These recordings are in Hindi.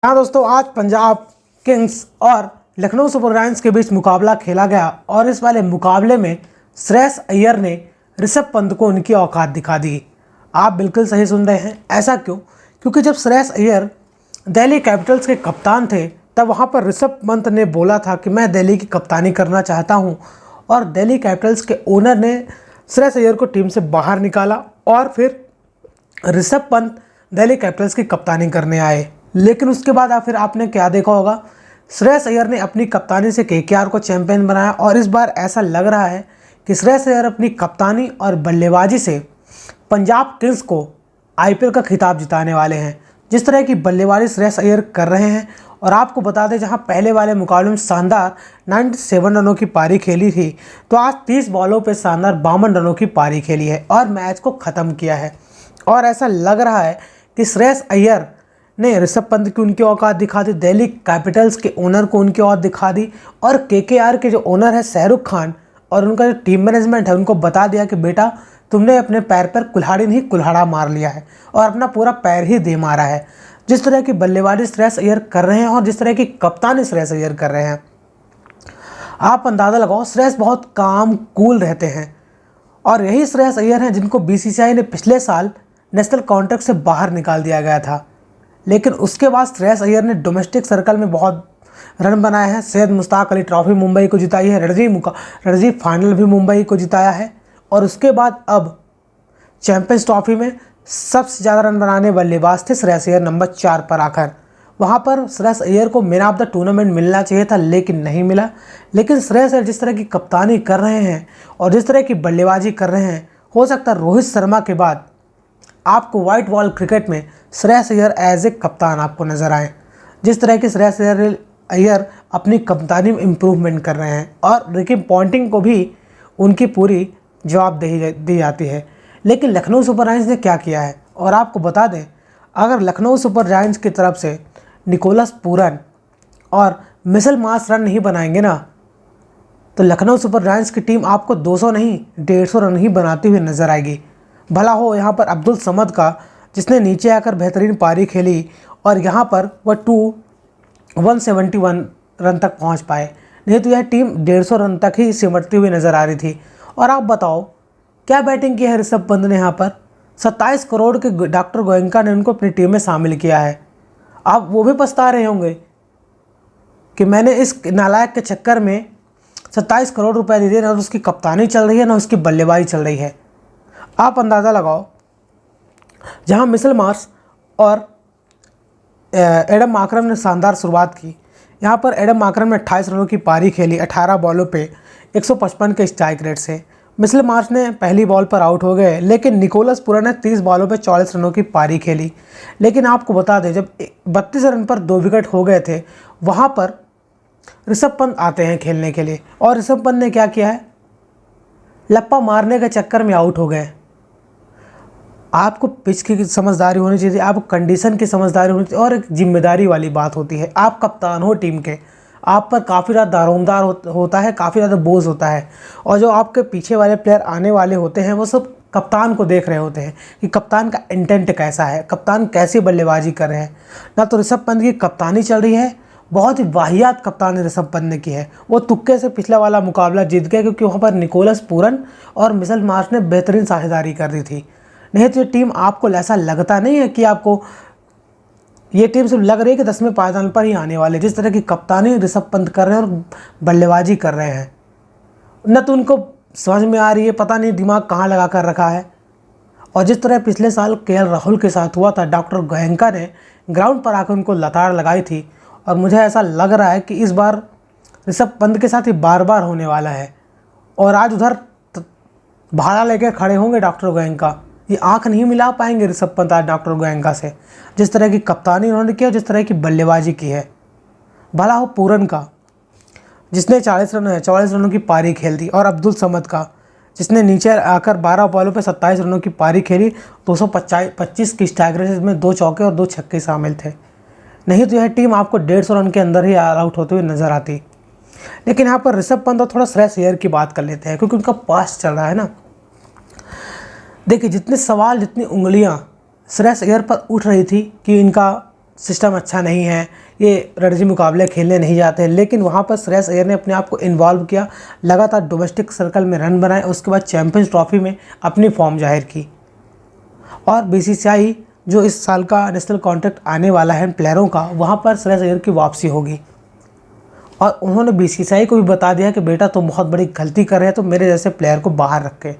हाँ दोस्तों, आज पंजाब किंग्स और लखनऊ सुपर जायंट्स के बीच मुकाबला खेला गया और इस वाले मुकाबले में श्रेयस अय्यर ने ऋषभ पंत को उनकी औकात दिखा दी। आप बिल्कुल सही सुन रहे हैं। ऐसा क्यों? क्योंकि जब श्रेयस अय्यर दिल्ली कैपिटल्स के कप्तान थे तब वहाँ पर ऋषभ पंत ने बोला था कि मैं दिल्ली की कप्तानी करना चाहता हूँ, और दिल्ली कैपिटल्स के ओनर ने श्रेयस अय्यर को टीम से बाहर निकाला और फिर ऋषभ पंत दिल्ली कैपिटल्स की कप्तानी करने आए। लेकिन उसके बाद फिर आपने क्या देखा होगा, श्रेयस अय्यर ने अपनी कप्तानी से केकेआर को चैंपियन बनाया और इस बार ऐसा लग रहा है कि श्रेयस अय्यर अपनी कप्तानी और बल्लेबाजी से पंजाब किंग्स को आईपीएल का खिताब जिताने वाले हैं। जिस तरह की बल्लेबाजी श्रेयस अय्यर कर रहे हैं, और आपको बता दें जहां पहले वाले मुकाबले में शानदार 97 रनों की पारी खेली थी, तो आज 30 बॉलों पर शानदार 52 रनों की पारी खेली है और मैच को ख़त्म किया है। और ऐसा लग रहा है कि श्रेयस अय्यर ने ऋषभ पंत की उनकी औकात दिखा दी, दिल्ली कैपिटल्स के ओनर को उनकी औकात दिखा दी, और केकेआर के जो ओनर है शाहरुख खान और उनका जो टीम मैनेजमेंट है उनको बता दिया कि बेटा तुमने अपने पैर पर कुल्हाड़ी नहीं कुल्हाड़ा मार लिया है और अपना पूरा पैर ही दे मारा है। जिस तरह की बल्लेबाजी श्रेयस अय्यर कर रहे हैं और जिस तरह की कप्तानी श्रेयस अय्यर कर रहे हैं, आप अंदाज़ा लगाओ श्रेयस बहुत काम कूल रहते हैं। और यही श्रेयस अय्यर हैं जिनको बीसीसीआई ने पिछले साल नेशनल कॉन्ट्रैक्ट से बाहर निकाल दिया गया था, लेकिन उसके बाद श्रेयस अय्यर ने डोमेस्टिक सर्कल में बहुत रन बनाए हैं। सैयद मुश्ताक अली ट्रॉफी मुंबई को जिताई है, रणजी फाइनल भी मुंबई को जिताया है, और उसके बाद अब चैंपियंस ट्रॉफी में सबसे ज़्यादा रन बनाने बल्लेबाज थे श्रेयस अय्यर नंबर 4 पर आकर। वहाँ पर श्रेयस अय्यर को मैन ऑफ द टूर्नामेंट मिलना चाहिए था, लेकिन नहीं मिला। लेकिन श्रेयस अय्यर जिस तरह की कप्तानी कर रहे हैं और जिस तरह की बल्लेबाजी कर रहे हैं, हो सकता है रोहित शर्मा के बाद आपको वाइट बॉल क्रिकेट में श्रेयस अय्यर एज ए कप्तान आपको नज़र आए। जिस तरह की श्रेयस अय्यर अपनी कप्तानी में इम्प्रूवमेंट कर रहे हैं, और रिकी पॉन्टिंग को भी उनकी पूरी जवाबदेही दी जाती है। लेकिन लखनऊ सुपर जायंट्स ने क्या किया है, और आपको बता दें अगर लखनऊ सुपर जायंट्स की तरफ से निकोलस पूरन और मिचेल मार्श रन नहीं बनाएंगे ना, तो लखनऊ सुपर जायंट्स की टीम आपको 200 नहीं 150 रन ही बनाती हुई नजर आएगी। भला हो यहाँ पर अब्दुल समद का, जिसने नीचे आकर बेहतरीन पारी खेली और यहाँ पर वह 171 रन तक पहुँच पाए, नहीं तो यह टीम 150 रन तक ही सिमटती हुई नज़र आ रही थी। और आप बताओ क्या बैटिंग की है ऋषभ पंत ने। यहाँ पर 27 करोड़ के डॉक्टर गोयनका ने उनको अपनी टीम में शामिल किया है। आप वो भी पछता रहे होंगे कि मैंने इस नालायक के चक्कर में 27 करोड़ रुपए दे दिए, ना उसकी कप्तानी चल रही है ना उसकी बल्लेबाजी चल रही है। आप अंदाज़ा लगाओ, जहां मिचेल मार्श और एडम मार्करम ने शानदार शुरुआत की, यहां पर एडम मार्करम ने 28 रनों की पारी खेली 18 बॉलों पे 155 के स्ट्राइक रेट से। मिचेल मार्श ने पहली बॉल पर आउट हो गए, लेकिन निकोलस पूरन ने 30 बॉलों पे 40 रनों की पारी खेली। लेकिन आपको बता दें जब 32 रन पर 2 विकेट हो गए थे, वहाँ पर ऋषभ पंत आते हैं खेलने के लिए, और ऋषभ पंत ने क्या किया है, लप्पा मारने के चक्कर में आउट हो गए। आपको पिच की समझदारी होनी चाहिए, आपको कंडीशन की समझदारी होनी चाहिए, और एक जिम्मेदारी वाली बात होती है। आप कप्तान हो टीम के, आप पर काफ़ी ज़्यादा दारोमदार होता है, काफ़ी ज़्यादा बोझ होता है, और जो आपके पीछे वाले प्लेयर आने वाले होते हैं वो सब कप्तान को देख रहे होते हैं कि कप्तान का इंटेंट कैसा है, कप्तान कैसी बल्लेबाजी कर रहे हैं। ना तो ऋषभ पंत की कप्तानी चल रही है, बहुत ही वाहियात कप्तानी ऋषभ पंत ने की है। वो तुक्के से पिछला वाला मुकाबला जीत गया, क्योंकि वहाँ पर निकोलस पूरन और मिचेल मार्श ने बेहतरीन साझेदारी कर दी थी। नहीं तो ये टीम आपको ऐसा लगता नहीं है कि आपको ये टीम सिर्फ लग रही है कि 10वें पायदान पर ही आने वाले। जिस तरह की कप्तानी ऋषभ पंत कर रहे हैं और बल्लेबाजी कर रहे हैं, न तो उनको समझ में आ रही है, पता नहीं दिमाग कहाँ लगा कर रखा है। और जिस तरह पिछले साल केएल राहुल के साथ हुआ था, डॉक्टर गोयनका ने ग्राउंड पर आकर उनको लताड़ लगाई थी, और मुझे ऐसा लग रहा है कि इस बार ऋषभ पंत के साथ ही बार बार होने वाला है। और आज उधर भाड़ा लेकर खड़े होंगे डॉक्टर गोयनका, ये आंख नहीं मिला पाएंगे ऋषभ पंत आज डॉक्टर गोयनका से, जिस तरह की कप्तानी उन्होंने की और जिस तरह की बल्लेबाजी की है। भला हो पूरन का, जिसने 44 रनों की पारी खेल दी, और अब्दुल समद का, जिसने नीचे आकर 12 बॉलों पे 27 रनों की पारी खेली, 225 की स्ट्राइक रेट, जिसमें 2 चौके और 2 छक्के शामिल थे। नहीं तो यह टीम आपको 150 रन के अंदर ही ऑल आउट होते हुए नजर आती। लेकिन यहाँ पर ऋषभ पंत और थोड़ा श्रेयस अय्यर की बात कर लेते हैं, क्योंकि उनका पास चल रहा है ना। देखिए जितने सवाल, जितनी उंगलियां श्रेयस अय्यर पर उठ रही थी कि इनका सिस्टम अच्छा नहीं है, ये रणजी मुकाबले खेलने नहीं जाते हैं। लेकिन वहाँ पर श्रेयस अय्यर ने अपने आप को इन्वॉल्व किया, लगातार डोमेस्टिक सर्कल में रन बनाए, उसके बाद चैंपियंस ट्रॉफी में अपनी फॉर्म जाहिर की। और बीसीसीआई जो इस साल का नेशनल कॉन्ट्रैक्ट आने वाला है प्लेयरों का, वहाँ पर श्रेयस अय्यर की वापसी होगी। और उन्होंने बीसीसीआई को भी बता दिया कि बेटा तुम बहुत बड़ी गलती कर रहे हैं, तो मेरे जैसे प्लेयर को बाहर रखे।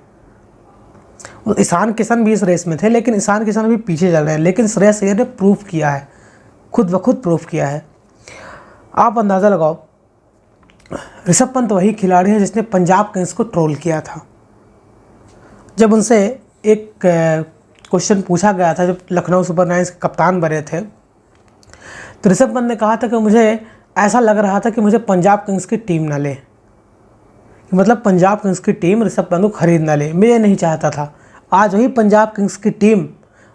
ईशान किशन भी इस रेस में थे, लेकिन ईशान किशन भी पीछे चल रहे हैं। लेकिन श्रेयस अय्यर ने प्रूफ किया है, खुद ब खुद प्रूफ किया है। आप अंदाज़ा लगाओ, ऋषभ पंत वही खिलाड़ी है जिसने पंजाब किंग्स को ट्रोल किया था। जब उनसे एक क्वेश्चन पूछा गया था, जब लखनऊ सुपर जायंट्स के कप्तान बने थे, तो ऋषभ पंत ने कहा था कि मुझे ऐसा लग रहा था कि मुझे पंजाब किंग्स की टीम ना ले, मतलब पंजाब किंग्स की टीम ऋषभ पंत को खरीद ना ले, मैं ये नहीं चाहता था। आज वही पंजाब किंग्स की टीम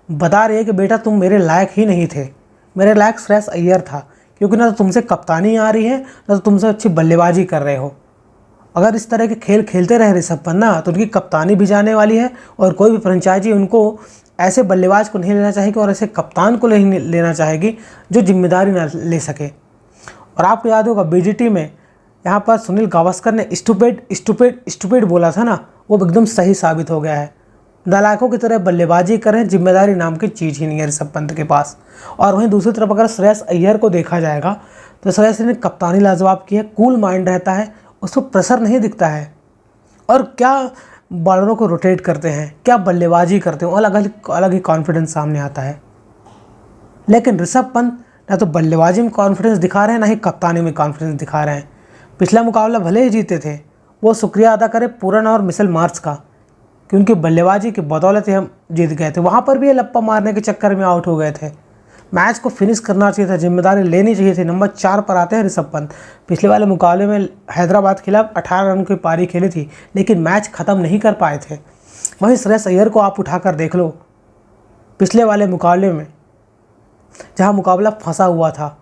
बता रही है कि बेटा तुम मेरे लायक ही नहीं थे, मेरे लायक श्रेयस अय्यर था, क्योंकि ना तो तुमसे कप्तानी आ रही है, ना तो तुमसे अच्छी बल्लेबाजी कर रहे हो। अगर इस तरह के खेल खेलते रहे ऋषभ पंत ना, तो उनकी कप्तानी भी जाने वाली है, और कोई भी फ्रेंचाइजी उनको ऐसे बल्लेबाज को नहीं लेना चाहेगी और ऐसे कप्तान को नहीं लेना चाहेगी जो जिम्मेदारी ना ले सके। और आपको याद होगा बीजीटी में यहाँ पर सुनील गावस्कर ने स्टूपिड बोला था ना, वो एकदम सही साबित हो गया है। नालायकों की तरह बल्लेबाजी करें, जिम्मेदारी नाम की चीज़ ही नहीं है ऋषभ पंत के पास। और वहीं दूसरी तरफ अगर श्रेयस अय्यर को देखा जाएगा, तो श्रेयस ने कप्तानी लाजवाब की है, कूल माइंड रहता है, उसको प्रेशर नहीं दिखता है, और क्या बॉलरों को रोटेट करते हैं, क्या बल्लेबाजी करते हैं, अलग ही कॉन्फिडेंस सामने आता है। लेकिन ऋषभ पंत ना तो बल्लेबाजी में कॉन्फिडेंस दिखा रहे हैं, ना ही कप्तानी में कॉन्फिडेंस दिखा रहे हैं। पिछला मुकाबला भले ही जीते थे, वो शुक्रिया अदा करें पूरन और मिशेल मार्श का, कि उनकी बल्लेबाजी की बदौलत ही हम जीत गए थे। वहाँ पर भी ये लप्पा मारने के चक्कर में आउट हो गए थे। मैच को फिनिश करना चाहिए था, जिम्मेदारी लेनी चाहिए थी। नंबर 4 पर आते हैं ऋषभ पंत। पिछले वाले मुकाबले में हैदराबाद के खिलाफ 18 रन की पारी खेली थी, लेकिन मैच ख़त्म नहीं कर पाए थे। वहीं श्रेयस अय्यर को आप उठाकर देख लो, पिछले वाले मुकाबले में जहाँ मुकाबला फंसा हुआ था,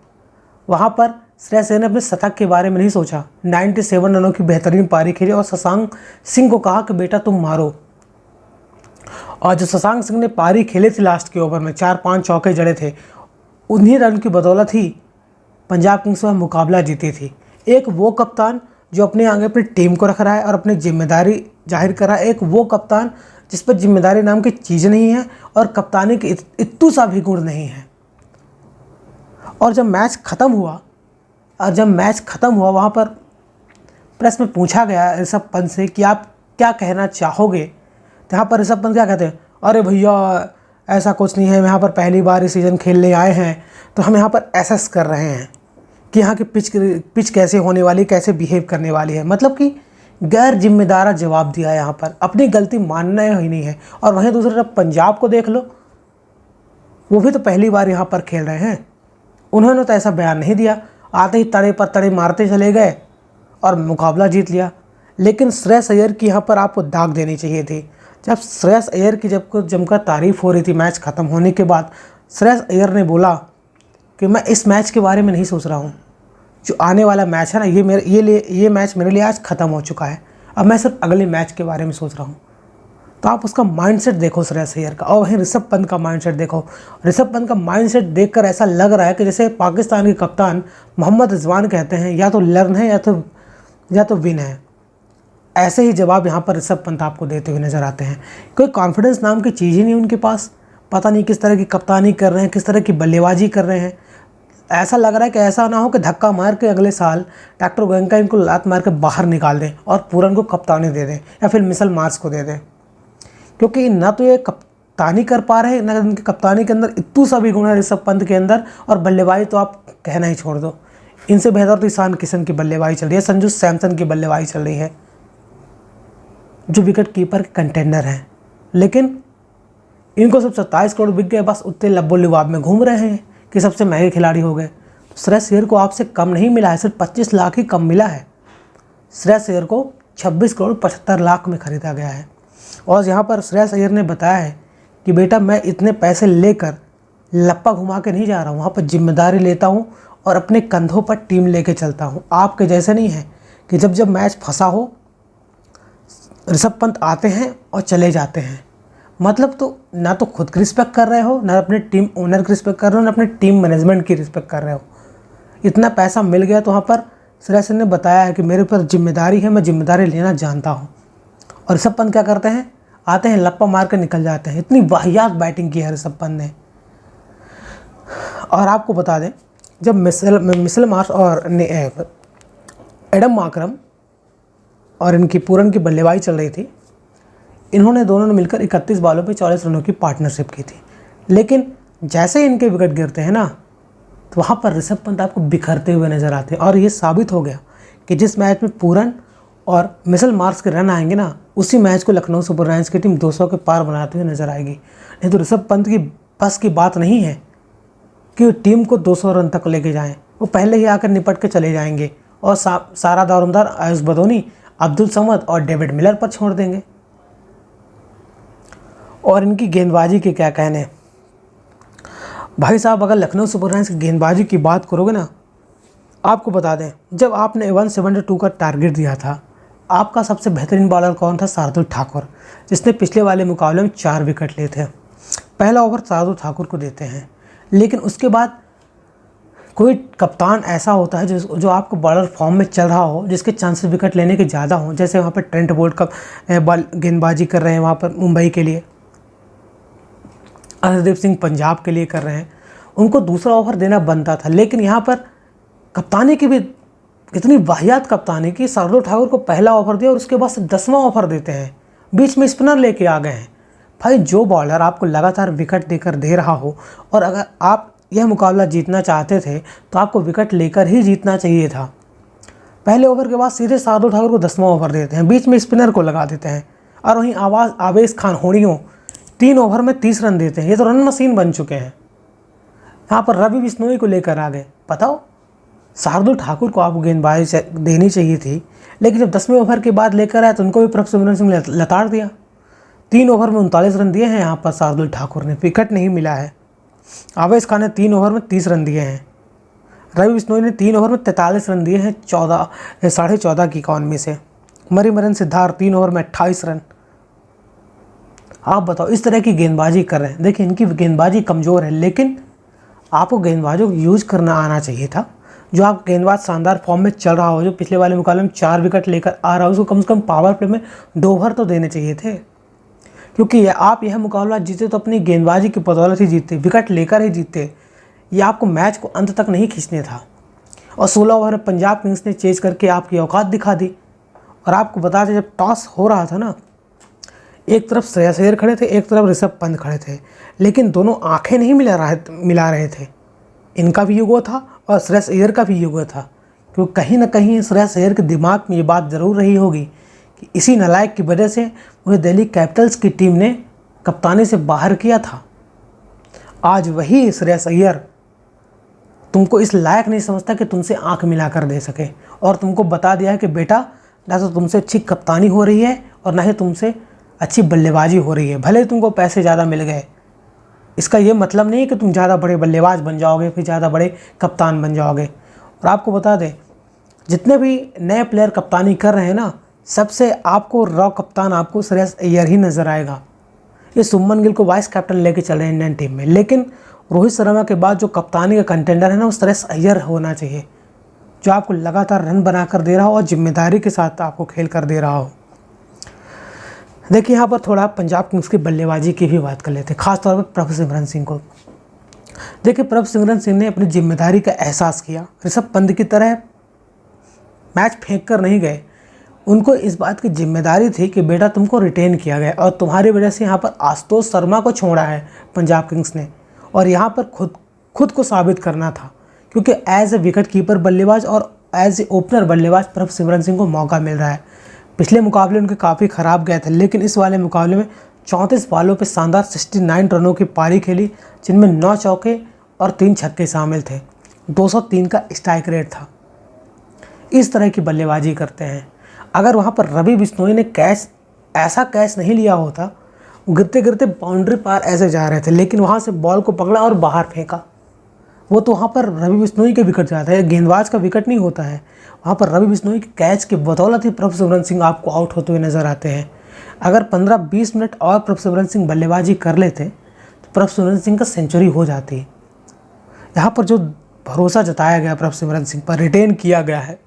वहाँ पर श्रेयस अय्यर ने अपने शतक के बारे में नहीं सोचा। 97 रनों की बेहतरीन पारी खेली और शशांक सिंह को कहा कि बेटा तुम मारो। और जो शशांक सिंह ने पारी खेली थी लास्ट के ओवर में, 4-5 चौके जड़े थे, उन्हीं रन की बदौलत ही पंजाब किंग्स में मुकाबला जीती थी। एक वो कप्तान जो अपने आगे अपनी टीम को रख रहा है और अपनी जिम्मेदारी जाहिर कर रहा है, एक वो कप्तान जिस पर जिम्मेदारी नाम की चीज़ नहीं है और कप्तानी की इत्तू सा भी गुण नहीं है। और जब मैच ख़त्म हुआ वहाँ पर प्रेस में पूछा गया ऋषभ पंत से कि आप क्या कहना चाहोगे, यहाँ पर ऋषभ पंत क्या कहते हैं, अरे भैया ऐसा कुछ नहीं है, हम यहाँ पर पहली बार इस सीज़न खेलने आए हैं, तो हम यहाँ पर एसेस कर रहे हैं कि यहाँ की पिच कैसे होने वाली, कैसे बिहेव करने वाली है। मतलब कि गैर जिम्मेदारा जवाब दिया है, यहाँ पर अपनी गलती मानना ही नहीं है। और वहीं दूसरी तरफ पंजाब को देख लो, वो भी तो पहली बार यहाँ पर खेल रहे हैं, उन्होंने तो ऐसा बयान नहीं दिया, आते ही तड़े पर तड़े मारते चले गए और मुकाबला जीत लिया। लेकिन श्रेयस अय्यर की यहाँ पर आपको दाग देनी चाहिए थी। जब श्रेयस अय्यर की जमकर तारीफ हो रही थी मैच ख़त्म होने के बाद, श्रेयस अय्यर ने बोला कि मैं इस मैच के बारे में नहीं सोच रहा हूँ, जो आने वाला मैच है ना, ये मैच मेरे लिए आज ख़त्म हो चुका है, अब मैं सिर्फ अगले मैच के बारे में सोच रहा हूँ। तो आप उसका माइंडसेट देखो श्रेयस अय्यर का, और वहीं ऋषभ पंत का माइंडसेट देखो। ऋषभ पंत का माइंडसेट देखकर ऐसा लग रहा है कि जैसे पाकिस्तान के कप्तान मोहम्मद रिजवान कहते हैं, या तो लर्न है या तो विन है। ऐसे ही जवाब यहाँ पर ऋषभ पंत आपको देते हुए नजर आते हैं। कोई कॉन्फिडेंस नाम की चीज़ ही नहीं उनके पास, पता नहीं किस तरह की कप्तानी कर रहे हैं, किस तरह की बल्लेबाजी कर रहे हैं। ऐसा लग रहा है कि ऐसा ना हो कि धक्का मार के अगले साल डॉक्टर गोयनका इनको लात मार के बाहर निकाल दें और पूरन को कप्तानी दे दें, या फिर मिशेल मार्श को दे दें, क्योंकि ना तो ये कप्तानी कर पा रहे हैं, ना इनकी कप्तानी के अंदर इतू सा भी गुण है ऋषभ पंत के अंदर, और बल्लेबाजी तो आप कहना ही छोड़ दो। इनसे बेहतर तो ईशान किशन की बल्लेबाजी चल रही है, संजू सैमसन की बल्लेबाजी चल रही है, जो विकेट कीपर के कंटेंडर हैं। लेकिन इनको सब 27 करोड़ बिक गए, बस उतने लब्बो लिबाब में घूम रहे हैं कि सबसे महंगे खिलाड़ी हो गए। तो श्रेयस अय्यर को आपसे कम नहीं मिला है, सिर्फ 25 लाख ही कम मिला है। श्रेयस अय्यर को 26 करोड़ 75 लाख में ख़रीदा गया है। और यहाँ पर श्रेयस अय्यर ने बताया है कि बेटा मैं इतने पैसे लेकर लप्पा घुमा के नहीं जा रहा हूँ, वहाँ पर जिम्मेदारी लेता हूँ और अपने कंधों पर टीम लेके चलता हूँ। आपके जैसे नहीं है कि जब मैच फंसा हो ऋषभ पंत आते हैं और चले जाते हैं। मतलब तो ना तो खुद की रिस्पेक्ट कर रहे हो, ना अपने टीम ओनर की रिस्पेक्ट कर रहे हो, ना अपने टीम मैनेजमेंट की रिस्पेक्ट कर रहे हो। इतना पैसा मिल गया तो वहाँ पर श्रेयस अय्यर ने बताया है कि मेरे ऊपर जिम्मेदारी है, मैं जिम्मेदारी लेना जानता हूँ। और ऋषभ पंत क्या करते हैं, आते हैं लप्पा मार कर निकल जाते हैं। इतनी वाहियात बैटिंग की है ऋषभ पंत ने। और आपको बता दें, जब मिचेल मार्श और एडम मार्करम और इनकी पूरन की बल्लेबाजी चल रही थी, इन्होंने दोनों ने मिलकर 31 बॉलों पे 40 रनों की पार्टनरशिप की थी। लेकिन जैसे ही इनके विकेट गिरते हैं ना, तो वहाँ पर ऋषभ पंत आपको बिखरते हुए नज़र आते हैं। और ये साबित हो गया कि जिस मैच में पूरन और मिचेल मार्श के रन आएंगे ना, उसी मैच को लखनऊ सुपर जायंट्स की टीम 200 के पार बनाते हुए नजर आएगी। नहीं तो ऋषभ पंत की बस की बात नहीं है कि टीम को 200 रन तक लेके जाएं। वो पहले ही आकर निपट के चले जाएंगे और सारा दारोमदार आयुष बदोनी, अब्दुल समद और डेविड मिलर पर छोड़ देंगे। और इनकी गेंदबाजी के क्या कहने भाई साहब। अगर लखनऊ सुपर जायंट्स की गेंदबाजी की बात करोगे ना, आपको बता दें, जब आपने 172 का टारगेट दिया था, आपका सबसे बेहतरीन बॉलर कौन था? शार्दुल ठाकुर, जिसने पिछले वाले मुकाबले में 4 विकेट लिए थे। पहला ओवर शार्दुल ठाकुर को देते हैं, लेकिन उसके बाद कोई कप्तान ऐसा होता है जो आपको बॉलर फॉर्म में चल रहा हो, जिसके चांसेस विकेट लेने के ज़्यादा हों। जैसे वहाँ पर ट्रेंट बोल्ट का गेंदबाजी कर रहे हैं वहाँ पर मुंबई के लिए, अर्शदीप सिंह पंजाब के लिए कर रहे हैं, उनको दूसरा ओवर देना बनता था। लेकिन यहाँ पर कप्तानी की भी इतनी वाहियात कप्तानी की, शार्दुल ठाकुर को पहला ओवर दिया और उसके बाद से 10वां ओवर देते हैं, बीच में स्पिनर लेके आ गए हैं। भाई जो बॉलर आपको लगातार विकेट देकर दे रहा हो, और अगर आप यह मुकाबला जीतना चाहते थे तो आपको विकेट लेकर ही जीतना चाहिए था। पहले ओवर के बाद सीधे शार्दुल ठाकुर को 10वां ओवर देते हैं, बीच में स्पिनर को लगा देते हैं। और वहीं आवेश खान होड़ियों 3 ओवर में 30 रन देते हैं। ये तो रन मशीन बन चुके हैं। यहाँ पर रवि बिश्नोई को लेकर आ गए। बताओ, शार्दुल ठाकुर को आपको गेंदबाजी देनी चाहिए थी, लेकिन जब 10वें ओवर के बाद लेकर आए तो उनको भी प्रभ सिमरन सिंह लताड़ दिया। 3 ओवर में 39 रन दिए हैं यहाँ पर शार्दुल ठाकुर ने, विकेट नहीं मिला है। आवेश खान ने 3 ओवर में 30 रन दिए हैं। रवि बिश्नोई ने 3 ओवर में 43 रन दिए हैं 14.5 की इकॉनमी से। मरिमरन सिद्धार्थ 3 ओवर में 28 रन। आप बताओ, इस तरह की गेंदबाजी कर रहे हैं। देखिए, इनकी गेंदबाजी कमज़ोर है, लेकिन आपको गेंदबाजों को यूज़ करना आना चाहिए था। जो आप गेंदबाज शानदार फॉर्म में चल रहा हो, जो पिछले वाले मुकाबले में 4 विकेट लेकर आ रहा हो, उसको कम से कम पावर प्ले में 2 ओवर तो देने चाहिए थे। क्योंकि आप यह मुकाबला जीते तो अपनी गेंदबाजी की बदौलत ही जीतते, विकेट लेकर ही जीतते। ये आपको मैच को अंत तक नहीं खींचने था। और 16 ओवर पंजाब किंग्स ने चेज करके आपकी औकात दिखा दी। और आपको बता दें, जब टॉस हो रहा था ना, एक तरफ श्रेयस अय्यर खड़े थे, एक तरफ ऋषभ पंत खड़े थे, लेकिन दोनों आंखें नहीं मिला रहे थे। इनका भी ईगो था और श्रेयस अय्यर का भी ईगो था। क्योंकि कहीं ना कहीं श्रेयस अय्यर के दिमाग में ये बात ज़रूर रही होगी कि इसी नालायक की वजह से मुझे दिल्ली कैपिटल्स की टीम ने कप्तानी से बाहर किया था। आज वही श्रेयस अय्यर तुमको इस लायक नहीं समझता कि तुमसे आंख मिला कर दे सके, और तुमको बता दिया है कि बेटा, ना तो तुमसे अच्छी कप्तानी हो रही है और ना ही तुमसे अच्छी बल्लेबाजी हो रही है। भले ही तुमको पैसे ज़्यादा मिल गए, इसका ये मतलब नहीं है कि तुम ज़्यादा बड़े बल्लेबाज बन जाओगे, फिर ज़्यादा बड़े कप्तान बन जाओगे। और आपको बता दें, जितने भी नए प्लेयर कप्तानी कर रहे हैं ना, सबसे आपको रॉ कप्तान आपको श्रेयस अय्यर ही नज़र आएगा। ये शुभमन गिल को वाइस कैप्टन लेके चल रहे हैं इंडियन टीम में, लेकिन रोहित शर्मा के बाद जो कप्तानी का कंटेंडर है ना, वो श्रेयस अय्यर होना चाहिए, जो आपको लगातार रन बनाकर दे रहा हो और जिम्मेदारी के साथ आपको खेल कर दे रहा हो। देखिए, यहाँ पर थोड़ा पंजाब किंग्स की बल्लेबाजी की भी बात कर लेते हैं, खासतौर पर प्रभ सिमरन सिंह को। देखिए, प्रभ सिमरन सिंह ने अपनी जिम्मेदारी का एहसास किया। ऋषभ पंत की तरह मैच फेंक कर नहीं गए। उनको इस बात की जिम्मेदारी थी कि बेटा, तुमको रिटेन किया गया और तुम्हारी वजह से यहाँ पर आशुतोष शर्मा को छोड़ा है पंजाब किंग्स ने, और यहाँ पर खुद को साबित करना था। क्योंकि एज ए विकेट कीपर बल्लेबाज और एज ए ओपनर बल्लेबाज प्रभ सिमरन सिंह को मौका मिल रहा है। पिछले मुकाबले उनके काफ़ी ख़राब गए थे, लेकिन इस वाले मुकाबले में 34 बॉलों पे शानदार 69 रनों की पारी खेली, जिनमें 9 चौके और 3 छक्के शामिल थे। 203 का स्ट्राइक रेट था। इस तरह की बल्लेबाजी करते हैं। अगर वहाँ पर रवि बिश्नोई ने ऐसा कैच नहीं लिया होता, गिरते गिरते बाउंड्री पार ऐसे जा रहे थे, लेकिन वहाँ से बॉल को पकड़ा और बाहर फेंका। वो तो वहाँ पर रवि बिश्नोई के विकेट जाता है, गेंदबाज का विकेट नहीं होता है। वहाँ पर रवि बिश्नोई के कैच की बदौलत ही प्रभ सिमरन सिंह आपको आउट होते हुए नजर आते हैं। अगर 15-20 मिनट और प्रभसिमरन सिंह बल्लेबाजी कर लेते तो प्रभसिमरन सिंह का सेंचुरी हो जाती। यहाँ पर जो भरोसा जताया गया प्रभसिमरन सिंह पर, रिटेन किया गया है,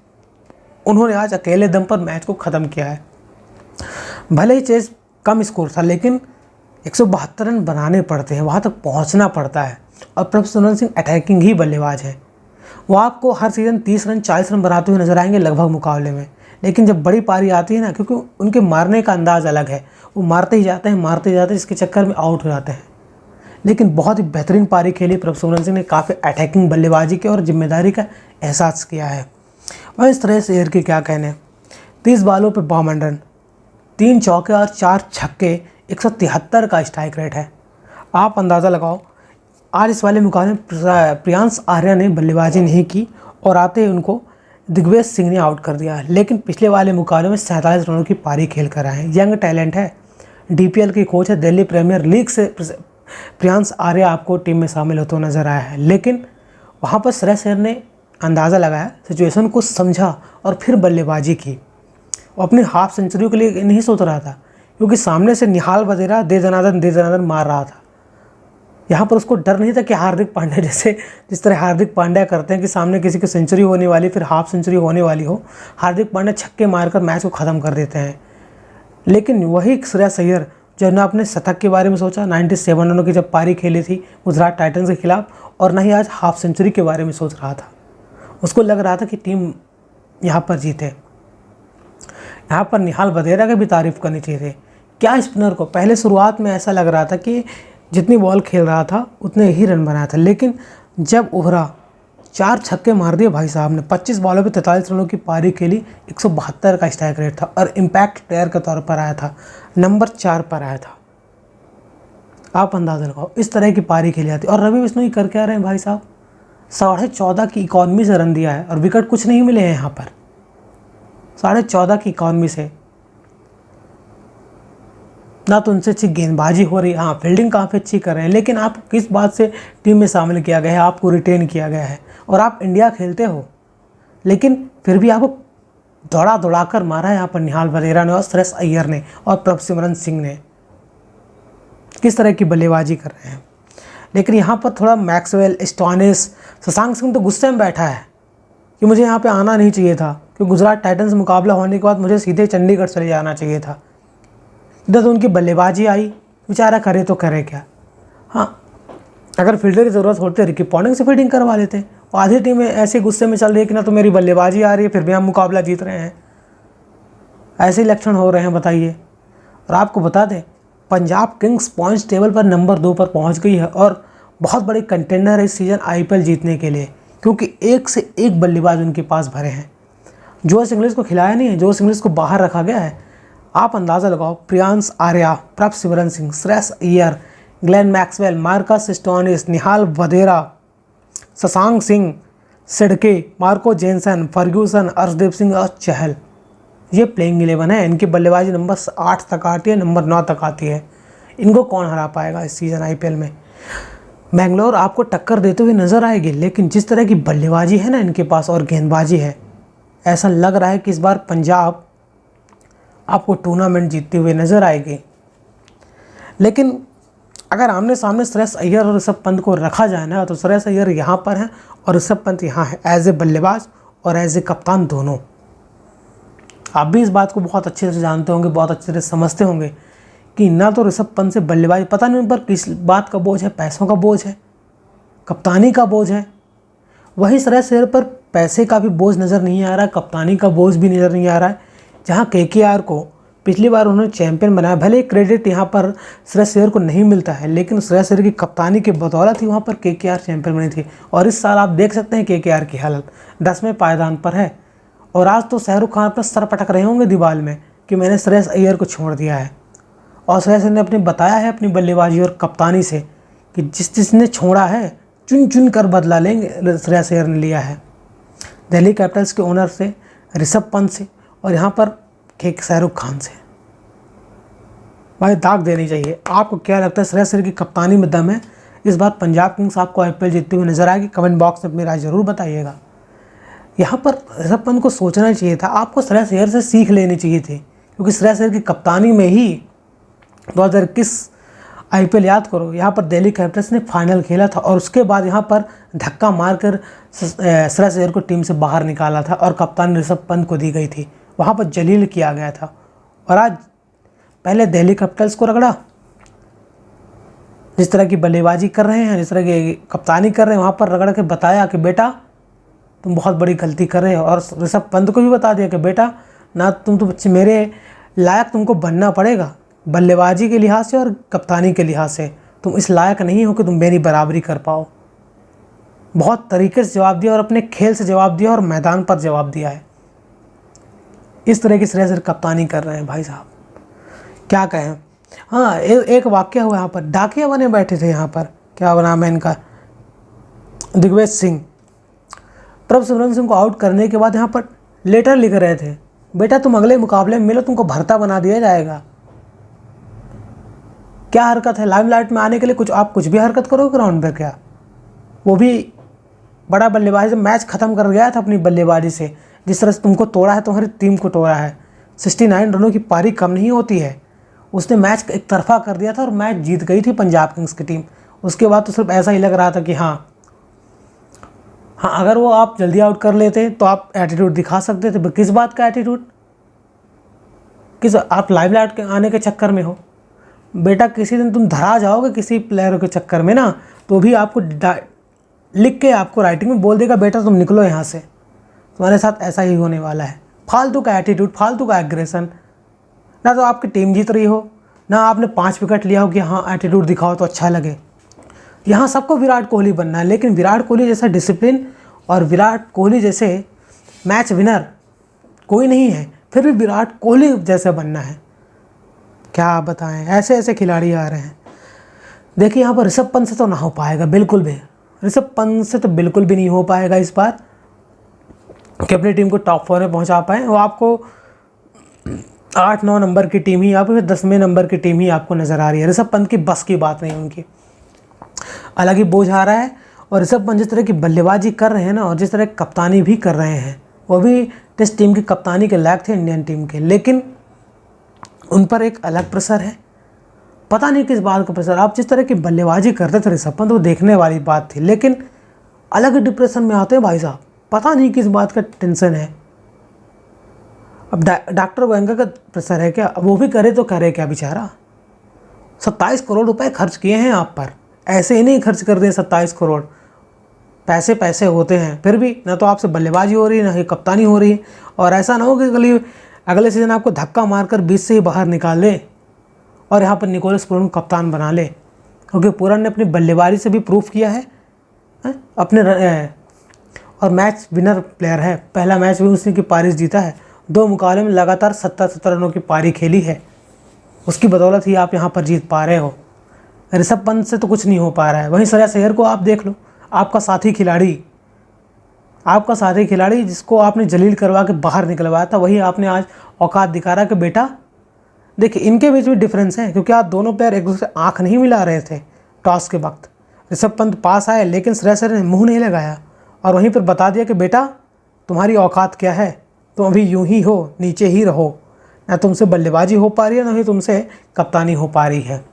उन्होंने आज अकेले दम पर मैच को ख़त्म किया है। भले ही चेस कम स्कोर था, लेकिन 172 रन बनाने पड़ते हैं, वहाँ तक पहुँचना पड़ता है। और प्रभसिमरन सिंह अटैकिंग ही बल्लेबाज है। वो आपको हर सीज़न 30 रन 40 रन बनाते हुए नजर आएंगे लगभग मुकाबले में, लेकिन जब बड़ी पारी आती है ना, क्योंकि उनके मारने का अंदाज़ अलग है, वो मारते ही जाते हैं, इसके चक्कर में आउट हो जाते हैं। लेकिन बहुत ही बेहतरीन पारी खेली प्रभसिमरन सिंह ने, काफ़ी अटैकिंग बल्लेबाजी की और जिम्मेदारी का एहसास किया है। वह इस तरह से एयर के क्या कहने, 30 बॉलों पे 52 रन, 3 चौके और 4 छक्के, 173 का स्ट्राइक रेट है। आप अंदाज़ा लगाओ, आज इस वाले मुकाबले में प्रियांश आर्या ने बल्लेबाजी नहीं की और आते ही उनको दिग्विजय सिंह ने आउट कर दिया। लेकिन पिछले वाले मुकाबले में 47 रनों की पारी खेल कर आए हैं। यंग टैलेंट है, DPL की कोच है, दिल्ली प्रीमियर लीग से प्रियांश आर्या आपको टीम में शामिल होते नजर आया है। लेकिन वहाँ पर श्रेयस अय्यर ने अंदाज़ा लगाया, सिचुएशन को समझा और फिर बल्लेबाजी की। वो अपनी हाफ सेंचुरी के लिए नहीं सोच रहा था, क्योंकि सामने से निहाल वधेरा दे दनादन मार रहा था। यहाँ पर उसको डर नहीं था कि हार्दिक पांड्या जिस तरह हार्दिक पांड्या करते हैं कि सामने किसी की सेंचुरी होने वाली, फिर हाफ सेंचुरी होने वाली हो, हार्दिक पांड्या छक्के मारकर मैच को ख़त्म कर देते हैं। लेकिन वही श्रेयस अय्यर जो ना अपने शतक के बारे में सोचा, 97 रनों की जब पारी खेली थी गुजरात टाइटंस के खिलाफ, और ना ही आज हाफ सेंचुरी के बारे में सोच रहा था। उसको लग रहा था कि टीम यहाँ पर जीते। यहाँ पर निहाल वधेरा की भी तारीफ़ करनी चाहिए थी। क्या स्पिनर को पहले शुरुआत में ऐसा लग रहा था कि जितनी बॉल खेल रहा था उतने ही रन बनाया था, लेकिन जब उभरा 4 छक्के मार दिए भाई साहब ने। 25 बॉलों पे 43 रनों की पारी खेली, 172 का स्ट्राइक रेट था और इम्पैक्ट प्लेयर के तौर पर आया था, नंबर 4 पर आया था। आप अंदाज़ा लगाओ, इस तरह की पारी खेली जाती। और रवि बिश्नोई कर क्या रहे हैं भाई साहब, 14.5 की इकॉनमी से रन दिया है और विकेट कुछ नहीं मिले हैं यहाँ पर। 14.5 की इकॉनमी से ना तो उनसे अच्छी गेंदबाजी हो रही है, हाँ फील्डिंग काफ़ी अच्छी कर रहे हैं, लेकिन आप किस बात से टीम में शामिल किया गया है, आपको रिटेन किया गया है और आप इंडिया खेलते हो, लेकिन फिर भी आपको दौड़ा कर मारा है यहाँ पर निहाल वधेरा ने और श्रेयस अय्यर ने और प्रभसिमरन सिंह ने। किस तरह की बल्लेबाजी कर रहे हैं। लेकिन यहाँ पर थोड़ा मैक्सवेल, स्टोनिस, शशांक सिंह तो गुस्से में बैठा है कि मुझे यहाँ पे आना नहीं चाहिए था, क्योंकि गुजरात टाइटंस मुकाबला होने के बाद मुझे सीधे चंडीगढ़ चले जाना चाहिए था। इधर तो उनकी बल्लेबाजी आई, बेचारा करे तो करे क्या। हाँ, अगर फील्डर की ज़रूरत होती है रिकी पॉन्टिंग से फील्डिंग करवा लेते। और आधी टीमें ऐसे गुस्से में चल रही है कि ना तो मेरी बल्लेबाजी आ रही है, फिर भी हम मुकाबला जीत रहे हैं। ऐसे लक्षण हो रहे हैं, बताइए। और आपको बता दें, पंजाब किंग्स पॉइंट्स टेबल पर नंबर 2 पर पहुंच गई है और बहुत बड़ी कंटेंडर है इस सीज़न IPL जीतने के लिए, क्योंकि एक से एक बल्लेबाज उनके पास भरे हैं। जोश इंग्लिश को खिलाया नहीं है, जोश इंग्लिश को बाहर रखा गया है। आप अंदाज़ा लगाओ, Priyansh Arya, Prabhsimran Singh, Shreyas Iyer, Glenn Maxwell, Marcus Stoinis, Nehal Wadhera, Shashank Singh, सिडके, Marco Jansen, Ferguson, Arshdeep Singh और चहल, ये प्लेइंग 11 है। इनकी बल्लेबाजी नंबर 8 तक आती है, नंबर 9 तक आती है। इनको कौन हरा पाएगा इस सीज़न IPL में। बेंगलोर आपको टक्कर देते हुए नज़र आएगी, लेकिन जिस तरह की बल्लेबाजी है ना इनके पास और गेंदबाजी है, ऐसा लग रहा है कि इस बार पंजाब आपको टूर्नामेंट जीतते हुए नज़र आएगी। लेकिन अगर आमने सामने श्रेयस अय्यर और ऋषभ पंत को रखा जाए ना, तो श्रेयस अय्यर यहाँ पर हैं और ऋषभ पंत यहाँ है, एज ए बल्लेबाज और एज ए कप्तान दोनों। आप भी इस बात को बहुत अच्छे से जानते होंगे, बहुत अच्छे से समझते होंगे कि ना तो ऋषभ पंत से बल्लेबाजी, पता नहीं उन पर किस बात का बोझ है, पैसों का बोझ है, कप्तानी का बोझ है। वही श्रेयस अय्यर पर पैसे का भी बोझ नज़र नहीं आ रहा है, कप्तानी का बोझ भी नज़र नहीं आ रहा है। जहाँ KKR को पिछली बार उन्होंने चैंपियन बनाया, भले क्रेडिट यहाँ पर श्रेयस अय्यर को नहीं मिलता है, लेकिन श्रेयस अय्यर की कप्तानी के बदौलत ही वहाँ पर KKR चैंपियन बनी थी। और इस साल आप देख सकते हैं KKR की हालत 10वें पायदान पर है। और आज तो शाहरुख खान अपना सर पटक रहे होंगे दीवार में कि मैंने श्रेयस अय्यर को छोड़ दिया है। और श्रेयस अय्यर ने अपने बताया है अपनी बल्लेबाजी और कप्तानी से कि जिसने छोड़ा है चुन चुन कर बदला लेंगे। श्रेयस अय्यर ने लिया है दिल्ली कैपिटल्स के ओनर से, ऋषभ पंत से और यहाँ पर शाहरुख खान से। भाई दाग देनी चाहिए। आपको क्या लगता है, श्रेयस अय्यर की कप्तानी में दम है? इस बार पंजाब किंग्स आपको IPL जीतते हुए नजर आएगी? कमेंट बॉक्स में अपनी राय जरूर बताइएगा। यहाँ पर ऋषभ पंत को सोचना चाहिए था, आपको श्रेयस अय्यर से सीख लेनी चाहिए थी, क्योंकि श्रेयस अय्यर की कप्तानी में ही 2021 IPL याद करो, यहाँ पर दिल्ली कैपिटल्स ने फाइनल खेला था और उसके बाद यहाँ पर धक्का मारकर श्रेयस अय्यर को टीम से बाहर निकाला था और कप्तानी ऋषभ पंत को दी गई थी। वहाँ पर जलील किया गया था और आज पहले दिल्ली कैपिटल्स को रगड़ा, जिस तरह की बल्लेबाजी कर रहे हैं, जिस तरह की कप्तानी कर रहे हैं, वहाँ पर रगड़ के बताया कि बेटा तुम बहुत बड़ी गलती कर रहे हो। और ऋषभ पंत को भी बता दिया कि बेटा ना तुम तो बच्चे मेरे लायक तुमको बनना पड़ेगा, बल्लेबाजी के लिहाज से और कप्तानी के लिहाज से तुम इस लायक नहीं हो कि तुम मेरी बराबरी कर पाओ। बहुत तरीके से जवाब दिया और अपने खेल से जवाब दिया और मैदान पर जवाब दिया है। इस तरह की श्रेयस अय्यर कप्तानी कर रहे हैं भाई साहब, क्या कहें। हाँ, एक वाक्य हुआ, यहाँ पर डाकिया बने बैठे थे, यहाँ पर क्या नाम है इनका, दिग्विजय सिंह, प्रभ सिमरन सिंह को आउट करने के बाद यहाँ पर लेटर लिख रहे थे, बेटा तुम अगले मुकाबले में मिलो, तुमको भरता बना दिया जाएगा। क्या हरकत है, लाइमलाइट में आने के लिए आप कुछ भी हरकत करोगे ग्राउंड पर क्या। वो भी बड़ा बल्लेबाजी, मैच ख़त्म कर गया था अपनी बल्लेबाजी से, जिस तरह से तुमको तोड़ा है, तुम्हारी टीम को तोड़ा है। 69 रनों की पारी कम नहीं होती है, उसने मैच एक तरफा कर दिया था और मैच जीत गई थी पंजाब किंग्स की टीम। उसके बाद तो सिर्फ ऐसा ही लग रहा था कि हाँ अगर वो आप जल्दी आउट कर लेते तो आप एटीट्यूड दिखा सकते थे। किस बात का एटीट्यूड, किस आप लाइमलाइट के आने के चक्कर में हो। बेटा किसी दिन तुम धरा जाओगे किसी प्लेयर के चक्कर में ना, तो भी आपको लिख के आपको राइटिंग में बोल देगा बेटा तुम निकलो यहाँ से। तुम्हारे साथ ऐसा ही होने वाला है। फालतू का एटीट्यूड, फालतू का एग्रेशन, ना तो आपकी टीम जीत रही हो, ना आपने 5 विकेट लिया हो कि हाँ एटीट्यूड दिखाओ तो अच्छा लगे। यहाँ सबको विराट कोहली बनना है, लेकिन विराट कोहली जैसा डिसिप्लिन और विराट कोहली जैसे मैच विनर कोई नहीं है, फिर भी विराट कोहली जैसे बनना है। क्या बताएं, ऐसे ऐसे खिलाड़ी आ रहे हैं। देखिए यहाँ पर ऋषभ पंत से तो ना हो पाएगा, बिल्कुल भी ऋषभ पंत से तो बिल्कुल भी नहीं हो पाएगा इस बार कि अपनी टीम को टॉप 4 में पहुँचा पाएँ। वो आपको 8-9 नंबर की टीम ही, या फिर 10वें नंबर की टीम ही आपको नज़र आ रही है। ऋषभ पंत की बस की बात नहीं, उनकी अलग ही बोझ आ रहा है। और ऋषभ पंत जिस तरह की बल्लेबाजी कर रहे हैं ना, और जिस तरह कप्तानी भी कर रहे हैं, वो भी टेस्ट टीम की कप्तानी के लायक थे इंडियन टीम के, लेकिन उन पर एक अलग प्रेशर है। पता नहीं किस बात का प्रेशर। आप जिस तरह की बल्लेबाजी करते थे ऋषभ पंत, वो देखने वाली बात थी, लेकिन अलग डिप्रेशन में आते हैं भाई साहब। पता नहीं किस बात का टेंशन है। अब डॉक्टर गोयनका का प्रेशर है क्या, अब वो भी करे तो करे क्या बेचारा। 27 करोड़ रुपए खर्च किए हैं आप पर, ऐसे ही नहीं खर्च कर दें 27 करोड़। पैसे पैसे होते हैं, फिर भी ना तो आपसे बल्लेबाजी हो रही है, ना ही कप्तानी हो रही है। और ऐसा ना हो कि अगले सीज़न आपको धक्का मारकर 20 से ही बाहर निकाल ले और यहाँ पर निकोलस पूरन को कप्तान बना ले, क्योंकि पूरन ने अपनी बल्लेबाजी से भी प्रूफ किया है अपने, और मैच विनर प्लेयर है। पहला मैच भी उसने की पारी जीता है, 2 मुकाबले में लगातार 70 रनों की पारी खेली है, उसकी बदौलत ही आप यहाँ पर जीत पा रहे हो। ऋषभ पंत से तो कुछ नहीं हो पा रहा है। वहीं श्रेयस अय्यर को आप देख लो, आपका साथी खिलाड़ी जिसको आपने जलील करवा के बाहर निकलवाया था, वही आपने आज औकात दिखा रहा कि बेटा देखिए। इनके बीच भी डिफरेंस है, क्योंकि आप दोनों प्लेयर एक दूसरे आँख नहीं मिला रहे थे टॉस के वक्त। ऋषभ पंत पास आए, लेकिन श्रेयस अय्यर ने मुँह नहीं लगाया और वहीं पर बता दिया कि बेटा तुम्हारी औकात क्या है, तुम अभी यूं ही हो, नीचे ही रहो, ना तुमसे बल्लेबाजी हो पा रही है, ना ही तुमसे कप्तानी हो पा रही है।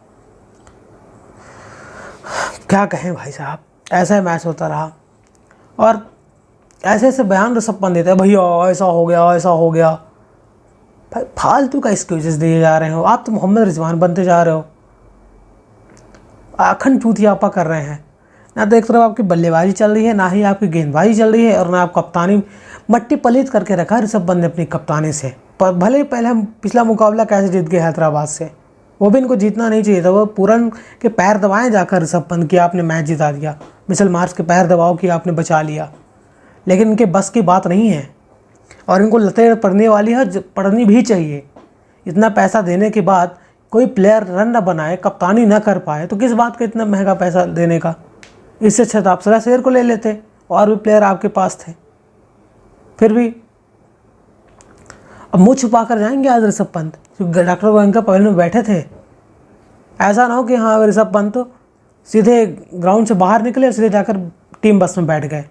क्या कहें भाई साहब, ऐसा मैच होता रहा। और ऐसे ऐसे बयान ऋषभ पंत देते हैं, भैया ऐसा हो गया। भाई फालतू का एक्सक्यूजेस दिए जा रहे हो। आप तो मोहम्मद रिजवान बनते जा रहे हो, अखंड चूतियापा कर रहे हैं। ना तो एक तरफ आपकी बल्लेबाजी चल रही है, ना ही आपकी गेंदबाजी चल रही है, और ना आप कप्तानी। मट्टी पलीत करके रखा ऋषभ पंत ने अपनी कप्तानी से। पर भले ही पहले पिछला मुकाबला कैसे जीत गए हैदराबाद से, वो भी इनको जीतना नहीं चाहिए था। वो पूरन के पैर दबाएं जाकर ऋषभ पंत की आपने मैच जिता दिया, मिचेल मार्श के पैर दबाव की आपने बचा लिया, लेकिन इनके बस की बात नहीं है और इनको लतें पड़ने वाली है, पड़नी भी चाहिए। इतना पैसा देने के बाद कोई प्लेयर रन न बनाए, कप्तानी न कर पाए, तो किस बात का इतना महंगा पैसा देने का। इससे अच्छा तो आप श्रेयस अय्यर को ले लेते, और भी प्लेयर आपके पास थे। फिर भी अब मुँह छुपा कर जाएंगे आज ऋषभ पंत, क्योंकि डॉक्टर गोयनका पवेलियन में बैठे थे। ऐसा ना हो कि हाँ ऋषभ पंत तो सीधे ग्राउंड से बाहर निकले, सीधे जाकर टीम बस में बैठ गए,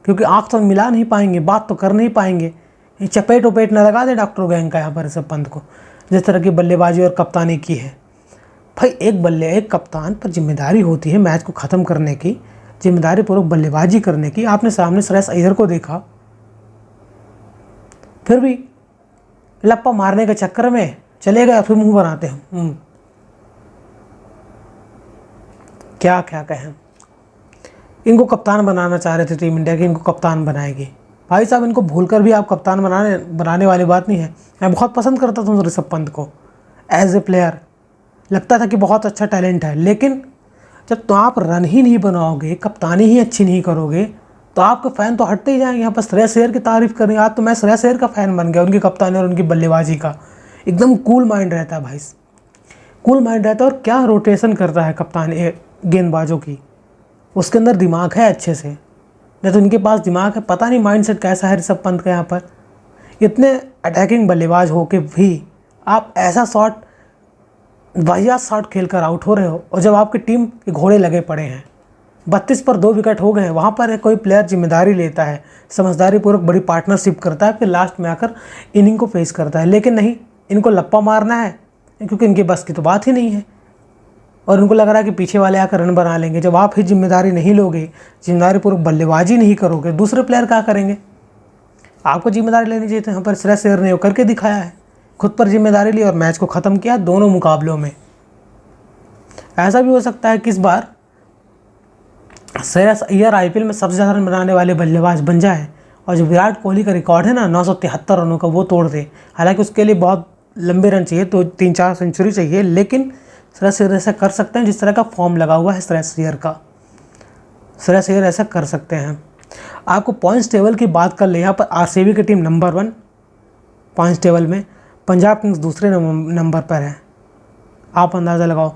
क्योंकि आँख तो मिला नहीं पाएंगे, बात तो कर नहीं पाएंगे। चपेट उपेट न लगा दे डॉक्टर गोयनका यहाँ पर ऋषभ पंत को। जिस तरह की बल्लेबाजी और कप्तानी की है। भाई एक कप्तान पर जिम्मेदारी होती है मैच को ख़त्म करने की, जिम्मेदारी पूर्वक बल्लेबाजी करने की। आपने सामने श्रेयस अय्यर को देखा, फिर भी लप्पा मारने के चक्कर में चले गए, फिर मुंह बनाते हैं। क्या क्या कहें। इनको कप्तान बनाना चाह रहे थे टीम इंडिया की, इनको कप्तान बनाएगी। भाई साहब, इनको भूलकर भी आप कप्तान बनाने वाली बात नहीं है। मैं बहुत पसंद करता था ऋषभ पंत को एज ए प्लेयर, लगता था कि बहुत अच्छा टैलेंट है, लेकिन जब तो आप रन ही नहीं बनाओगे, कप्तानी ही अच्छी नहीं करोगे, तो आपके फ़ैन तो हटते ही जाएंगे। यहाँ पर श्रेयस अय्यर की तारीफ़ करेंगे। आज तो मैं श्रेयस अय्यर का फ़ैन बन गया, उनकी कप्तानी और उनकी बल्लेबाजी का। एकदम कूल माइंड रहता है भाई, कूल माइंड रहता है। और क्या रोटेशन करता है कप्तान गेंदबाजों की, उसके अंदर दिमाग है अच्छे से। नहीं तो इनके पास दिमाग है, पता नहीं माइंडसेट कैसा है ऋषभ पंत का। यहाँ पर इतने अटैकिंग बल्लेबाज हो के भी आप ऐसा शॉट, वाहियात शॉट खेल कर आउट हो रहे हो। और जब आपकी टीम के घोड़े लगे पड़े हैं, 32 पर 2 विकेट हो गए हैं, वहाँ पर कोई प्लेयर जिम्मेदारी लेता है, समझदारी पूर्वक बड़ी पार्टनरशिप करता है, फिर लास्ट में आकर इनिंग को फेस करता है। लेकिन नहीं, इनको लप्पा मारना है, क्योंकि इनके बस की तो बात ही नहीं है। और उनको लग रहा है कि पीछे वाले आकर रन बना लेंगे। जब आप ही जिम्मेदारी नहीं लोगे, जिम्मेदारी पूर्वक बल्लेबाजी नहीं करोगे, दूसरे प्लेयर क्या करेंगे? आपको जिम्मेदारी लेनी चाहिए थी। यहाँ पर श्रेयस अय्यर ने करके दिखाया है, खुद पर जिम्मेदारी ली और मैच को ख़त्म किया दोनों मुकाबलों में। ऐसा भी हो सकता है कि इस बार श्रेयस अय्यर IPL में सबसे ज़्यादा रन बनाने वाले बल्लेबाज बन जाए और जो विराट कोहली का रिकॉर्ड है ना 973 रनों का, वो तोड़ दे। हालांकि उसके लिए बहुत लंबे रन चाहिए, तो 3-4 सेंचुरी चाहिए, लेकिन श्रेयस अय्यर ऐसा कर सकते हैं। जिस तरह का फॉर्म लगा हुआ है श्रेयस अय्यर का, श्रेयस अय्यर ऐसा कर सकते हैं। आपको पॉइंट्स टेबल की बात कर ले, यहाँ पर RCB की टीम नंबर 1 पॉइंट्स टेबल में, पंजाब किंग्स दूसरे नंबर पर है, आप अंदाज़ा लगाओ।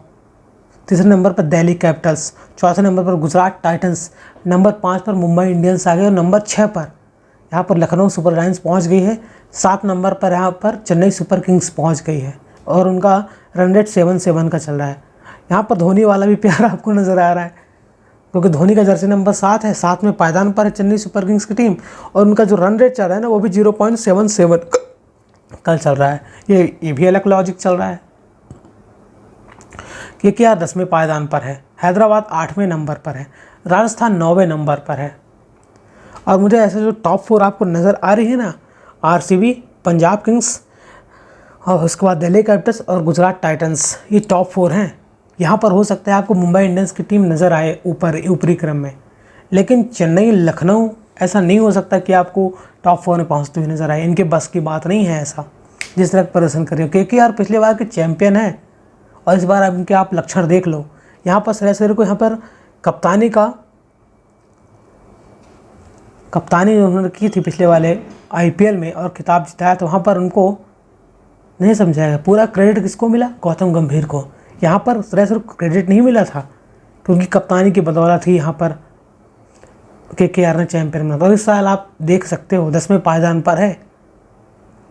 तीसरे नंबर पर दिल्ली कैपिटल्स, चौथे नंबर पर गुजरात टाइटंस, नंबर 5 पर मुंबई इंडियंस आ गए और नंबर 6 पर यहाँ पर लखनऊ सुपर जायंट्स पहुँच गई है। 7 नंबर पर यहाँ पर चेन्नई सुपर किंग्स पहुँच गई है और उनका रन रेट 7 का चल रहा है। यहाँ पर धोनी वाला भी प्यार आपको नज़र आ रहा है, क्योंकि धोनी का जर्सी नंबर 7 है, 7 में पायदान पर है चेन्नई सुपर किंग्स की टीम, और उनका जो रन रेट चल रहा है ना, वो भी 0.77 कल चल रहा है। ये भी अलग लॉजिक चल रहा है। KKR 10वें पायदान पर है, हैदराबाद 8वें नंबर पर है, राजस्थान 9वें नंबर पर है। और मुझे ऐसे जो टॉप 4 आपको नज़र आ रही है ना, RCB, पंजाब किंग्स और उसके बाद दिल्ली कैपिटल्स और गुजरात टाइटंस, ये टॉप 4 हैं। यहाँ पर हो सकता है आपको मुंबई इंडियंस की टीम नज़र आए ऊपरी क्रम में, लेकिन चेन्नई, लखनऊ, ऐसा नहीं हो सकता कि आपको टॉप 4 में पहुँचते हुए नज़र आए। इनके बस की बात नहीं है ऐसा, जिस तरह प्रदर्शन कर रहे हो। KKR पिछले बार के चैंपियन है और इस बार इनके आप लक्षण देख लो। यहाँ पर श्रेयस अय्यर को यहाँ पर कप्तानी उन्होंने की थी पिछले वाले IPL में और खिताब जिताया, तो वहाँ पर उनको नहीं समझाया। पूरा क्रेडिट किसको मिला? गौतम गंभीर को। यहाँ पर श्रेयस अय्यर को क्रेडिट नहीं मिला था, क्योंकि कप्तानी की बदौलत ही यहाँ पर KKR ने चैंपियन बना। और इस साल आप देख सकते हो 10वें पायदान पर है,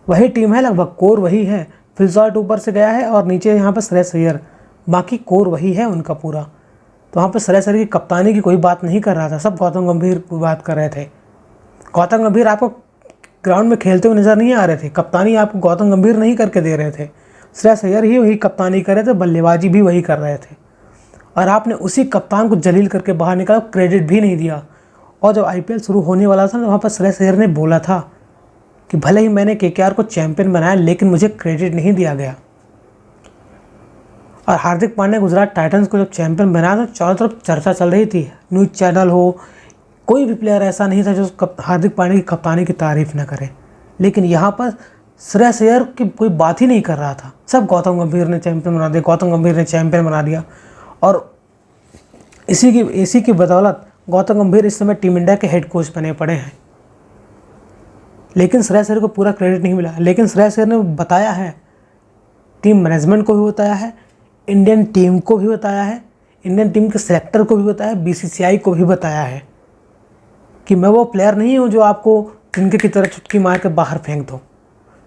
वही टीम है, लगभग कोर वही है। फिलसॉल्ट ऊपर से गया है और नीचे यहाँ पर श्रेयस अय्यर, बाकी कोर वही है उनका पूरा। तो वहाँ पर श्रेयस अय्यर की कप्तानी की कोई बात नहीं कर रहा था, सब गौतम गंभीर की बात कर रहे थे। गौतम गंभीर आपको ग्राउंड में खेलते हुए नज़र नहीं आ रहे थे, कप्तानी आपको गौतम गंभीर नहीं करके दे रहे थे, श्रेयस अय्यर ही वही कप्तानी कर रहे थे, बल्लेबाजी भी वही कर रहे थे। और आपने उसी कप्तान को जलील करके बाहर निकाला, क्रेडिट भी नहीं दिया। और जब IPL शुरू होने वाला था, तो वहाँ पर श्रेयस अय्यर ने बोला था कि भले ही मैंने KKR को चैंपियन बनाया, लेकिन मुझे क्रेडिट नहीं दिया गया। और हार्दिक पांड्या गुजरात टाइटंस को जब चैंपियन बनाया, तो चारों तरफ चर्चा चल रही थी, न्यूज़ चैनल हो, कोई भी प्लेयर ऐसा नहीं था जो हार्दिक पांड्या की कप्तानी की तारीफ़ न करे। लेकिन यहाँ पर श्रेयस अय्यर की कोई बात ही नहीं कर रहा था, सब गौतम गंभीर ने चैंपियन बना दिया, गौतम गंभीर ने चैंपियन बना दिया। और इसी की बदौलत गौतम गंभीर इस समय टीम इंडिया के हेड कोच बने पड़े हैं। लेकिन श्रेयस अय्यर को पूरा क्रेडिट नहीं मिला। लेकिन श्रेयस अय्यर ने बताया है, टीम मैनेजमेंट को भी बताया है, इंडियन टीम को भी बताया है, इंडियन टीम के सेलेक्टर को भी बताया है, BCCI को भी बताया है कि मैं वो प्लेयर नहीं हूँ जो आपको तिनके की तरह चुटकी मार के बाहर फेंक दो।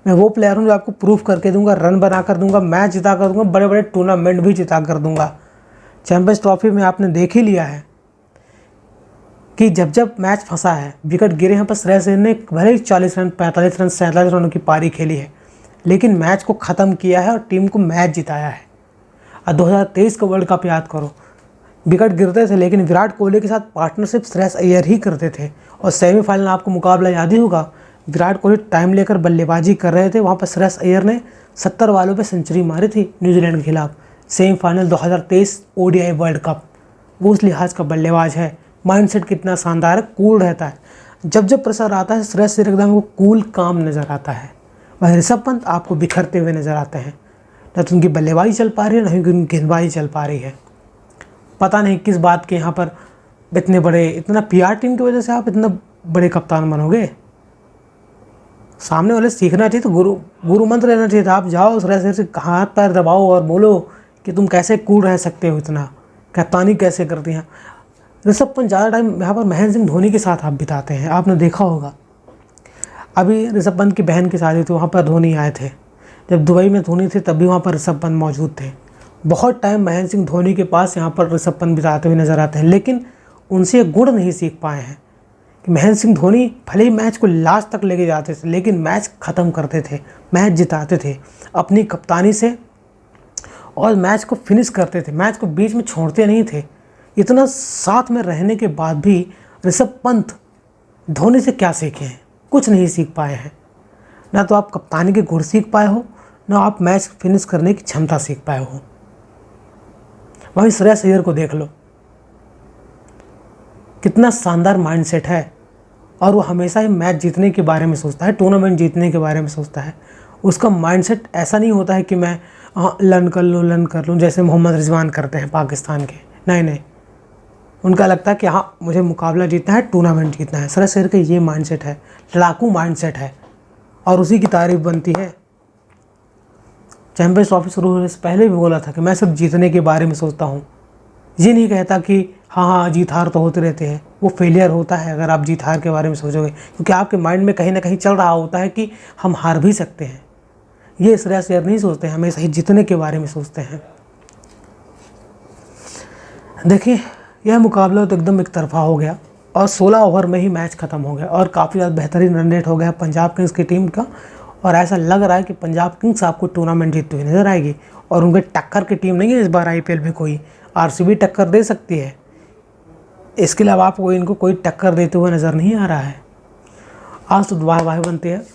मैं वो प्लेयर हूँ जो आपको प्रूफ करके दूंगा, रन बना कर दूंगा, मैच जिता कर दूंगा, बड़े बड़े टूर्नामेंट भी जिता कर दूंगा। चैंपियंस ट्रॉफी में आपने देख ही लिया है कि जब जब मैच फंसा है, विकेट गिरे हैं, पर श्रेयस अय्यर ने भले ही 40 रन, 45 रन, 47 रनों की पारी खेली है, लेकिन मैच को ख़त्म किया है और टीम को मैच जिताया है। और 2023 का वर्ल्ड कप याद करो, विकेट गिरते थे लेकिन विराट कोहली के साथ पार्टनरशिप श्रेयस अय्यर ही करते थे। और सेमीफाइनल आपको मुकाबला याद ही होगा, विराट कोहली टाइम लेकर बल्लेबाजी कर रहे थे, वहाँ पर श्रेयस अय्यर ने 70 बॉलों पे सेंचुरी मारी थी न्यूजीलैंड के खिलाफ। सेमीफाइनल 2023 ओडीआई वर्ल्ड कप, वो उस लिहाज का बल्लेबाज है। माइंडसेट कितना शानदार है, कूल रहता है। जब जब प्रेशर आता है श्रेयस अय्यर एकदम वो कूल काम नज़र आता है। वहीं ऋषभ पंत आपको बिखरते हुए नज़र आते हैं, न तो उनकी बल्लेबाजी चल पा रही है, न ही उनकी गेंदबाजी चल पा रही है। पता नहीं किस बात के यहाँ पर इतना पीआर टीम की वजह से आप इतना बड़े कप्तान बनोगे। सामने वाले सीखना चाहिए, तो गुरु मंत्र लेना चाहिए था। आप जाओ श्रेयस अय्यर से हाथ पैर दबाओ और बोलो कि तुम कैसे कूल रह सकते हो, इतना कप्तानी कैसे करती हैं। ऋषभ पंत ज़्यादा टाइम यहाँ पर महेंद्र सिंह धोनी के साथ आप बिताते हैं, आपने देखा होगा। अभी ऋषभ पंत की बहन की शादी थी, वहाँ पर धोनी आए थे। जब दुबई में धोनी थे तब भी वहाँ पर ऋषभ पंत मौजूद थे। बहुत टाइम महेंद्र सिंह धोनी के पास यहाँ पर ऋषभ पंत बिताते हुए नजर आते हैं, लेकिन उनसे ये गुण नहीं सीख पाए हैं कि महेंद्र सिंह धोनी भले ही मैच को लास्ट तक लेके जाते थे, लेकिन मैच ख़त्म करते थे, मैच जिताते थे अपनी कप्तानी से, और मैच को फिनिश करते थे, मैच को बीच में छोड़ते नहीं थे। इतना साथ में रहने के बाद भी ऋषभ पंत धोनी से क्या सीखे हैं? कुछ नहीं सीख पाए हैं। ना तो आप कप्तानी के गुण सीख पाए हो, ना आप मैच फिनिश करने की क्षमता सीख पाए हो। वहीं श्रेयस अय्यर को देख लो, कितना शानदार माइंडसेट है, और वो हमेशा ही मैच जीतने के बारे में सोचता है, टूर्नामेंट जीतने के बारे में सोचता है। उसका माइंडसेट ऐसा नहीं होता है कि मैं लर्न कर लूँ जैसे मोहम्मद रिजवान करते हैं पाकिस्तान के। नहीं, उनका लगता है कि हाँ मुझे मुकाबला जीतना है, टूर्नामेंट जीतना है। श्रेयस अय्यर का ये माइंडसेट है, लड़ाकू माइंडसेट है, और उसी की तारीफ बनती है। चैंपियंस ट्रॉफी शुरू होने से पहले भी बोला था कि मैं सिर्फ जीतने के बारे में सोचता हूँ। ये नहीं कहता कि हाँ जीत हार तो होते रहते हैं, वो फेलियर होता है अगर आप जीत हार के बारे में सोचोगे, क्योंकि आपके माइंड में कहीं ना कहीं चल रहा होता है कि हम हार भी सकते हैं। ये श्रेयस अय्यर नहीं सोचते हैं, हमेशा ही जीतने के बारे में सोचते हैं। देखिए, यह मुकाबला तो एकदम एक तरफा हो गया और 16 ओवर में ही मैच ख़त्म हो गया, और काफ़ी ज़्यादा बेहतरीन रन रेट हो गया पंजाब किंग्स की टीम का। और ऐसा लग रहा है कि पंजाब किंग्स आपको टूर्नामेंट जीतती हुई नज़र आएगी, और उनके टक्कर की टीम नहीं है इस बार आईपीएल में कोई। आरसीबी टक्कर दे सकती है, इसके अलावा आपको इनको कोई टक्कर देते हुए नज़र नहीं आ रहा है। आज तो वाह बनती है।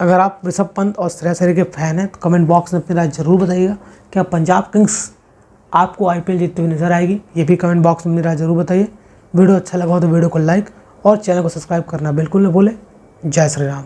अगर आप ऋषभ पंत और श्रेयस अय्यर के फ़ैन हैं तो कमेंट बॉक्स में अपनी राय ज़रूर बताइएगा। क्या पंजाब किंग्स आपको आईपीएल जीतते हुए नज़र आएगी? ये भी कमेंट बॉक्स में अपनी राय ज़रूर बताइए। वीडियो अच्छा लगा हो तो वीडियो को लाइक और चैनल को सब्सक्राइब करना बिल्कुल न भूलें। जय श्री राम।